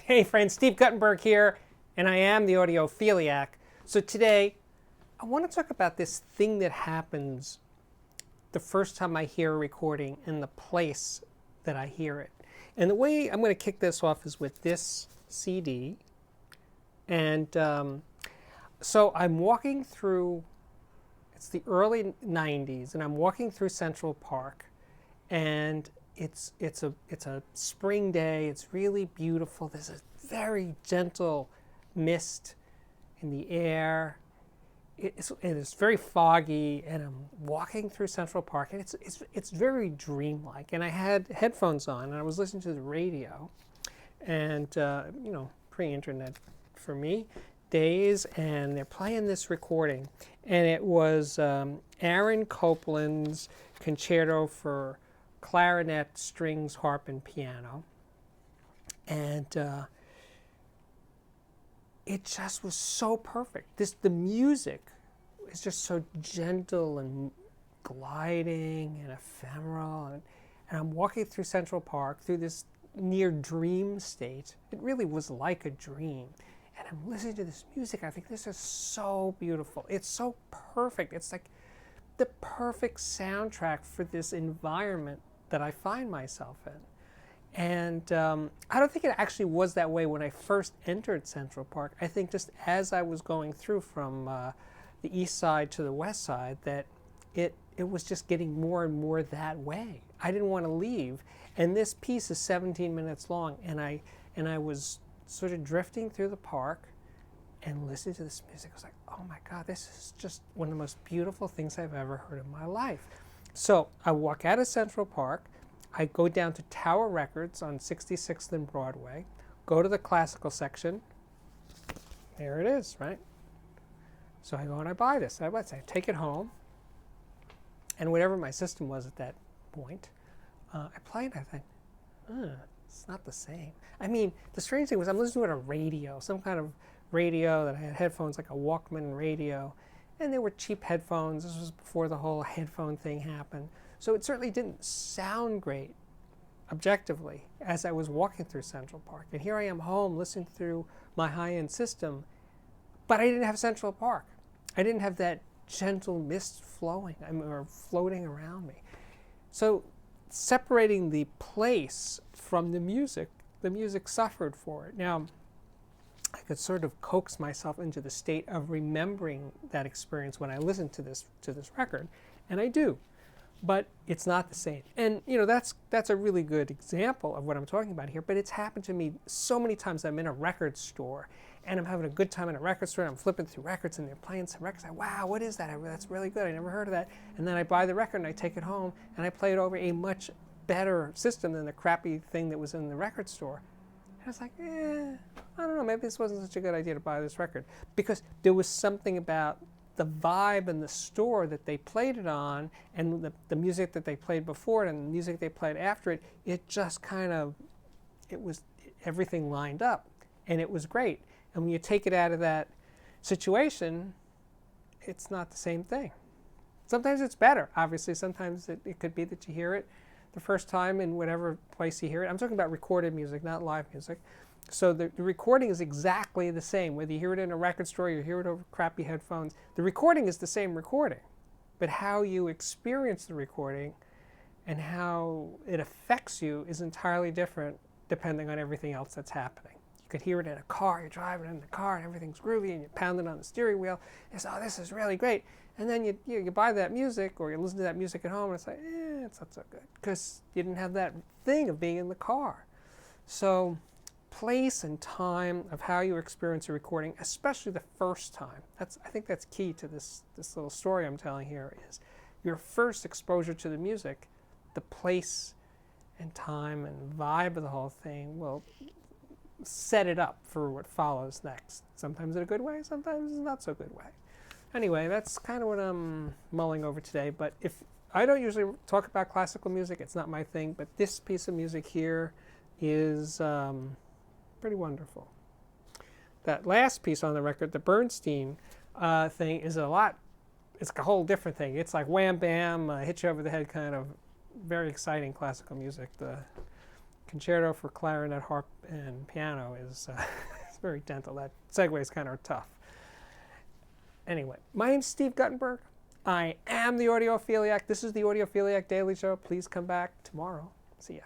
Hey friends, Steve Guttenberg here, and I am the audiophiliac. So today, I want to talk about this thing that happens the first time I hear a recording and the place that I hear it. And the way I'm going to kick this off is with this CD. And so I'm walking through, it's the early 90s, and I'm walking through Central Park. And it's a spring day. It's really beautiful. There's a very gentle mist in the air. It's very foggy, and I'm walking through Central Park, and it's very dreamlike. And I had headphones on, and I was listening to the radio, and pre-internet for me days, and they're playing this recording, and it was Aaron Copland's Concerto for clarinet, strings, harp, and piano. And it just was so perfect. The music is just so gentle and gliding and ephemeral. And I'm walking through Central Park, through this near dream state. It really was like a dream. And I'm listening to this music. I think this is so beautiful. It's so perfect. It's like the perfect soundtrack for this environment that I find myself in. And I don't think it actually was that way when I first entered Central Park. I think just as I was going through from the east side to the west side, that it was just getting more and more that way. I didn't want to leave. And this piece is 17 minutes long, and I was sort of drifting through the park and listening to this music. I was like, oh my God, this is just one of the most beautiful things I've ever heard in my life. So I walk out of Central Park, I go down to Tower Records on 66th and Broadway, go to the classical section. There it is, right? So I go and I buy this. I take it home, and whatever my system was at that point, I play it. I think, it's not the same. I mean, the strange thing was I'm listening to it on a radio, some kind of radio that I had headphones, like a Walkman radio. And they were cheap headphones. This was before the whole headphone thing happened. So it certainly didn't sound great, objectively, as I was walking through Central Park. And here I am home listening through my high-end system, but I didn't have Central Park. I didn't have that gentle mist flowing or floating around me. So separating the place from the music suffered for it. Now, I could sort of coax myself into the state of remembering that experience when I listen to this record, and I do, but it's not the same. And that's a really good example of what I'm talking about here. But it's happened to me so many times. I'm in a record store, and I'm having a good time in a record store. And I'm flipping through records, and they're playing some records. Wow, what is that? That's really good. I never heard of that. And then I buy the record, and I take it home, and I play it over a much better system than the crappy thing that was in the record store. I was like, I don't know, maybe this wasn't such a good idea to buy this record. Because there was something about the vibe in the store that they played it on, and the music that they played before it, and the music they played after it, it just kind of, everything lined up, and it was great. And when you take it out of that situation, it's not the same thing. Sometimes it's better, obviously. Sometimes it could be that you hear it the first time in whatever place you hear it. I'm talking about recorded music, not live music. So the recording is exactly the same. Whether you hear it in a record store or you hear it over crappy headphones, the recording is the same recording. But how you experience the recording and how it affects you is entirely different depending on everything else that's happening. You could hear it in a car, you're driving in the car and everything's groovy and you're pounding on the steering wheel. And say, oh, this is really great. And then you buy that music or you listen to that music at home and it's like, it's not so good. Because you didn't have that thing of being in the car. So place and time of how you experience a recording, especially the first time. I think that's key to this little story I'm telling here, is your first exposure to the music, the place and time and vibe of the whole thing will set it up for what follows next. Sometimes in a good way, sometimes in a not so good way. Anyway, that's kind of what I'm mulling over today. But if I don't usually talk about classical music, it's not my thing, but this piece of music here is pretty wonderful. That last piece on the record, the Bernstein thing, is it's a whole different thing. It's like wham bam, hit you over the head kind of very exciting classical music. concerto for clarinet, harp, and piano is it's very gentle. That segue is kind of tough. Anyway, my name's Steve Guttenberg. I am the Audiophiliac. This is the Audiophiliac Daily Show. Please come back tomorrow. See ya.